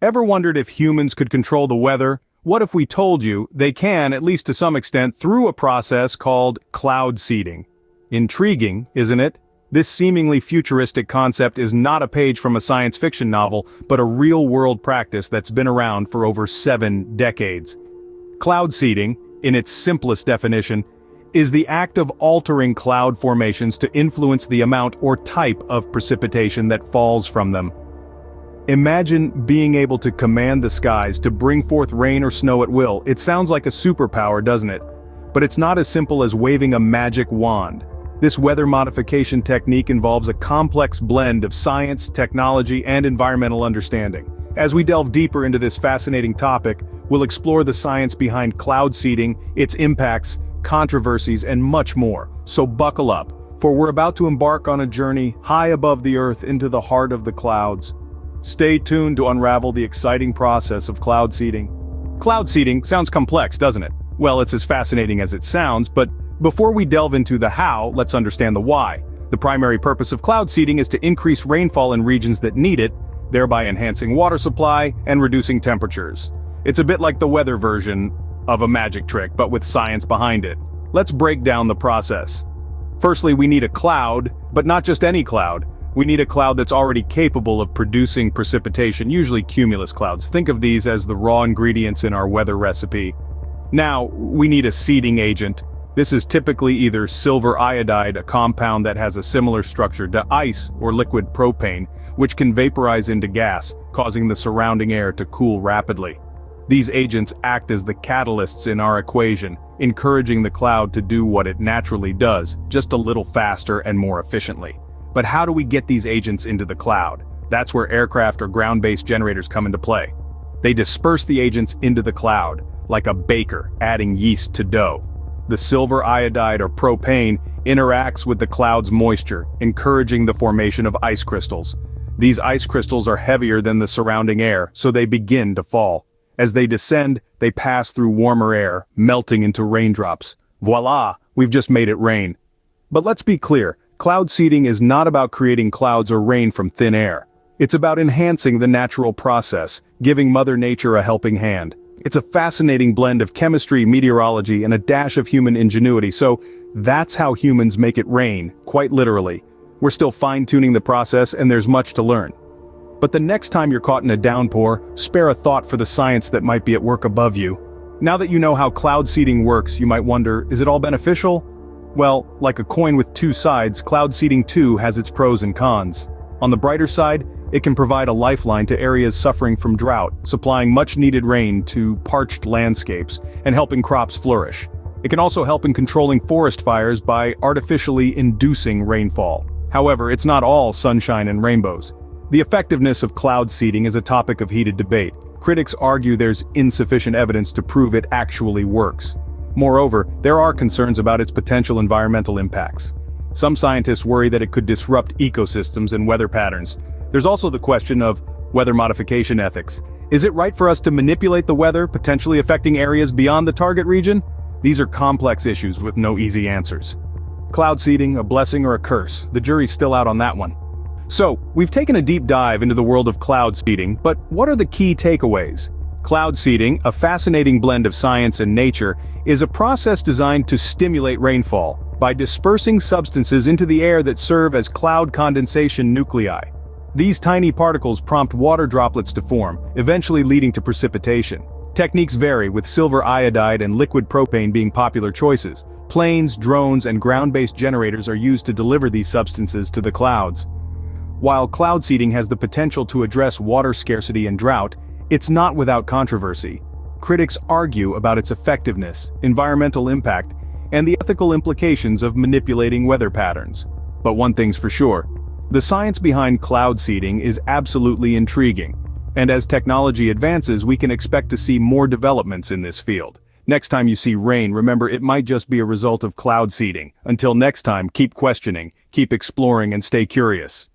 Ever wondered if humans could control the weather? What if we told you they can, at least to some extent, through a process called cloud seeding? Intriguing, isn't it? This seemingly futuristic concept is not a page from a science fiction novel, but a real-world practice that's been around for over 7 decades. Cloud seeding, in its simplest definition, is the act of altering cloud formations to influence the amount or type of precipitation that falls from them. Imagine being able to command the skies to bring forth rain or snow at will. It sounds like a superpower, doesn't it? But it's not as simple as waving a magic wand. This weather modification technique involves a complex blend of science, technology, and environmental understanding. As we delve deeper into this fascinating topic, we'll explore the science behind cloud seeding, its impacts, controversies, and much more. So buckle up, for we're about to embark on a journey high above the earth into the heart of the clouds. Stay tuned to unravel the exciting process of cloud seeding. Cloud seeding sounds complex, doesn't it? Well, it's as fascinating as it sounds, but before we delve into the how, let's understand the why. The primary purpose of cloud seeding is to increase rainfall in regions that need it, thereby enhancing water supply and reducing temperatures. It's a bit like the weather version of a magic trick, but with science behind it. Let's break down the process. Firstly, we need a cloud, but not just any cloud. We need a cloud that's already capable of producing precipitation, usually cumulus clouds. Think of these as the raw ingredients in our weather recipe. Now, we need a seeding agent. This is typically either silver iodide, a compound that has a similar structure to ice or liquid propane, which can vaporize into gas, causing the surrounding air to cool rapidly. These agents act as the catalysts in our equation, encouraging the cloud to do what it naturally does, just a little faster and more efficiently. But how do we get these agents into the cloud? That's where aircraft or ground-based generators come into play. They disperse the agents into the cloud, like a baker adding yeast to dough. The silver iodide or propane interacts with the cloud's moisture, encouraging the formation of ice crystals. These ice crystals are heavier than the surrounding air, so they begin to fall. As they descend, they pass through warmer air, melting into raindrops. Voila, we've just made it rain. But let's be clear, cloud seeding is not about creating clouds or rain from thin air. It's about enhancing the natural process, giving Mother Nature a helping hand. It's a fascinating blend of chemistry, meteorology, and a dash of human ingenuity, so that's how humans make it rain, quite literally. We're still fine-tuning the process, and there's much to learn. But the next time you're caught in a downpour, spare a thought for the science that might be at work above you. Now that you know how cloud seeding works, you might wonder, is it all beneficial? Well, like a coin with two sides, cloud seeding too has its pros and cons. On the brighter side, it can provide a lifeline to areas suffering from drought, supplying much-needed rain to parched landscapes, and helping crops flourish. It can also help in controlling forest fires by artificially inducing rainfall. However, it's not all sunshine and rainbows. The effectiveness of cloud seeding is a topic of heated debate. Critics argue there's insufficient evidence to prove it actually works. Moreover, there are concerns about its potential environmental impacts. Some scientists worry that it could disrupt ecosystems and weather patterns. There's also the question of weather modification ethics. Is it right for us to manipulate the weather, potentially affecting areas beyond the target region? These are complex issues with no easy answers. Cloud seeding, a blessing or a curse? The jury's still out on that one. So, we've taken a deep dive into the world of cloud seeding, but what are the key takeaways? Cloud seeding, a fascinating blend of science and nature, is a process designed to stimulate rainfall by dispersing substances into the air that serve as cloud condensation nuclei. These tiny particles prompt water droplets to form, eventually leading to precipitation. Techniques vary, with silver iodide and liquid propane being popular choices. Planes, drones, and ground-based generators are used to deliver these substances to the clouds. While cloud seeding has the potential to address water scarcity and drought, it's not without controversy. Critics argue about its effectiveness, environmental impact, and the ethical implications of manipulating weather patterns. But one thing's for sure, the science behind cloud seeding is absolutely intriguing, and as technology advances, we can expect to see more developments in this field. Next time you see rain, remember it might just be a result of cloud seeding. Until next time, keep questioning, keep exploring, and stay curious.